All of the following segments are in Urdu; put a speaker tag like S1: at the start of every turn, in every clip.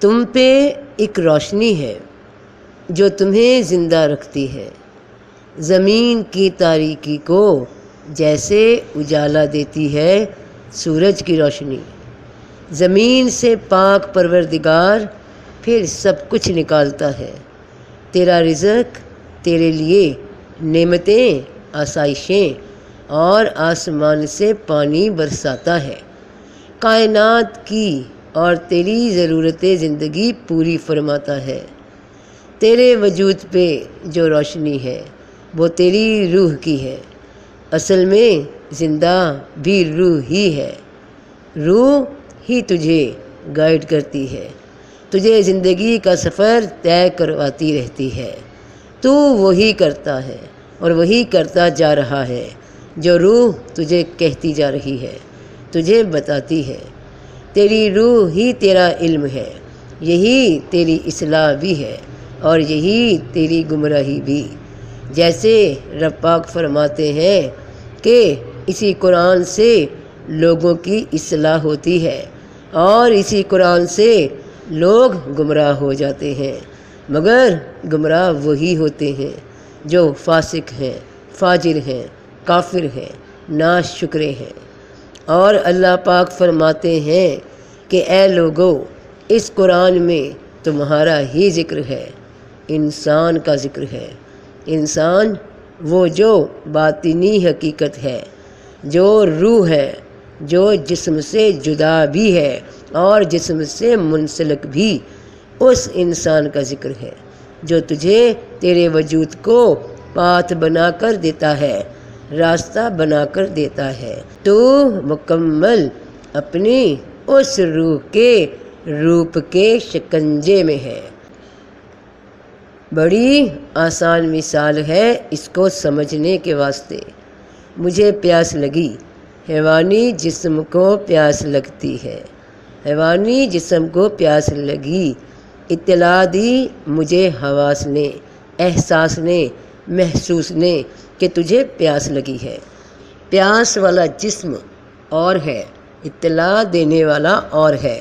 S1: تم پہ ایک روشنی ہے جو تمہیں زندہ رکھتی ہے، زمین کی تاریکی کو جیسے اجالا دیتی ہے سورج کی روشنی۔ زمین سے پاک پروردگار پھر سب کچھ نکالتا ہے، تیرا رزق، تیرے لیے نعمتیں، آسائشیں، اور آسمان سے پانی برساتا ہے، کائنات کی اور تیری ضرورت زندگی پوری فرماتا ہے۔ تیرے وجود پہ جو روشنی ہے وہ تیری روح کی ہے، اصل میں زندہ بھی روح ہی ہے، روح ہی تجھے گائیڈ کرتی ہے، تجھے زندگی کا سفر طے کرواتی رہتی ہے۔ تو وہی کرتا ہے اور وہی کرتا جا رہا ہے جو روح تجھے کہتی جا رہی ہے، تجھے بتاتی ہے۔ تیری روح ہی تیرا علم ہے، یہی تیری اصلاح بھی ہے اور یہی تیری گمراہی بھی۔ جیسے رب پاک فرماتے ہیں کہ اسی قرآن سے لوگوں کی اصلاح ہوتی ہے اور اسی قرآن سے لوگ گمراہ ہو جاتے ہیں، مگر گمراہ وہی ہوتے ہیں جو فاسق ہیں، فاجر ہیں، کافر ہیں، ناشکرے ہیں۔ اور اللہ پاک فرماتے ہیں کہ اے لوگو، اس قرآن میں تمہارا ہی ذکر ہے، انسان کا ذکر ہے۔ انسان وہ جو باطنی حقیقت ہے، جو روح ہے، جو جسم سے جدا بھی ہے اور جسم سے منسلک بھی، اس انسان کا ذکر ہے جو تجھے تیرے وجود کو پاتھ بنا کر دیتا ہے، راستہ بنا کر دیتا ہے۔ تو مکمل اپنی اس روح کے روپ کے شکنجے میں ہے۔ بڑی آسان مثال ہے اس کو سمجھنے کے واسطے۔ مجھے پیاس لگی، حیوانی جسم کو پیاس لگتی ہے، حیوانی جسم کو پیاس لگی، اطلاع دی مجھے حواس نے، احساس نے، محسوس نے کہ تجھے پیاس لگی ہے۔ پیاس والا جسم اور ہے، اطلاع دینے والا اور ہے۔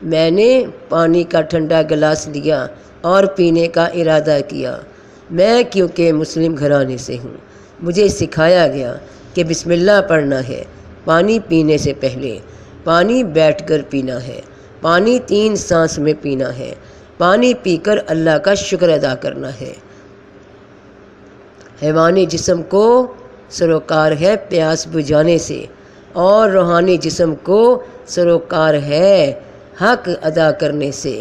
S1: میں نے پانی کا ٹھنڈا گلاس لیا اور پینے کا ارادہ کیا۔ میں کیونکہ مسلم گھرانے سے ہوں، مجھے سکھایا گیا کہ بسم اللہ پڑھنا ہے پانی پینے سے پہلے، پانی بیٹھ کر پینا ہے، پانی 3 سانس میں پینا ہے، پانی پی کر اللہ کا شکر ادا کرنا ہے۔ حیوانی جسم کو سروکار ہے پیاس بجھانے سے، اور روحانی جسم کو سروکار ہے حق ادا کرنے سے۔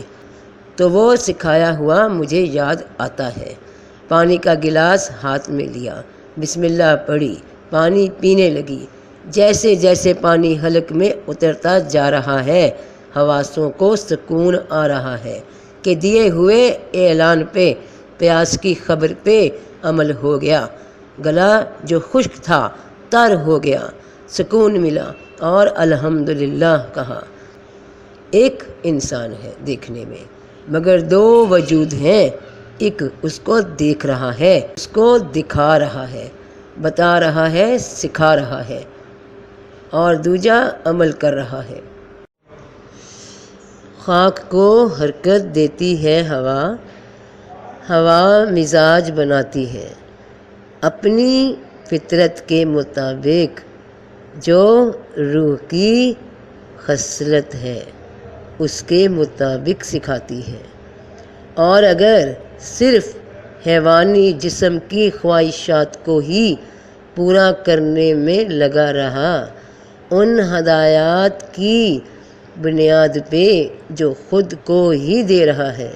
S1: تو وہ سکھایا ہوا مجھے یاد آتا ہے۔ پانی کا گلاس ہاتھ میں لیا، بسم اللہ پڑھی، پانی پینے لگی۔ جیسے جیسے پانی حلق میں اترتا جا رہا ہے، حواسوں کو سکون آ رہا ہے کہ دیے ہوئے اعلان پہ، پیاس کی خبر پہ عمل ہو گیا۔ گلا جو خشک تھا تر ہو گیا، سکون ملا اور الحمدللہ کہا۔ ایک انسان ہے دیکھنے میں، مگر 2 وجود ہیں، ایک اس کو دیکھ رہا ہے، اس کو دکھا رہا ہے، بتا رہا ہے، سکھا رہا ہے، اور دوجا عمل کر رہا ہے۔ خاک کو حرکت دیتی ہے ہوا، ہوا مزاج بناتی ہے اپنی فطرت کے مطابق، جو روح کی خصلت ہے اس کے مطابق سکھاتی ہے۔ اور اگر صرف حیوانی جسم کی خواہشات کو ہی پورا کرنے میں لگا رہا، ان ہدایات کی بنیاد پہ جو خود کو ہی دے رہا ہے،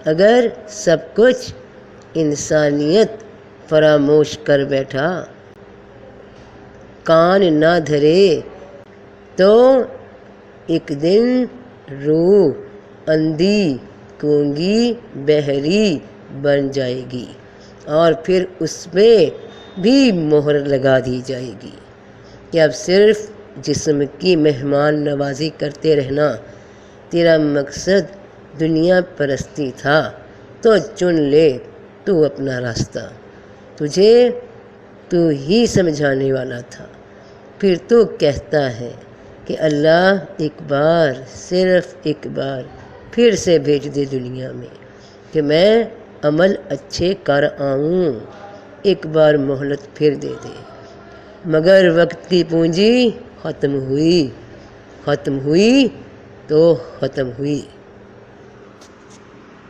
S1: اگر سب کچھ انسانیت فراموش کر بیٹھا، کان نہ دھرے، تو ایک دن روح اندھی، گونگی، بہری بن جائے گی، اور پھر اس پہ بھی مہر لگا دی جائے گی کہ اب صرف جسم کی مہمان نوازی کرتے رہنا تیرا مقصد دنیا پرستی تھا، تو چن لے تو اپنا راستہ، تجھے تو ہی سمجھانے والا تھا۔ پھر تو کہتا ہے کہ اللہ ایک بار، صرف ایک بار پھر سے بھیج دے دنیا میں کہ میں عمل اچھے کر آؤں، ایک بار مہلت پھر دے دے۔ مگر وقت کی پونجی ختم ہوئی تو ختم ہوئی۔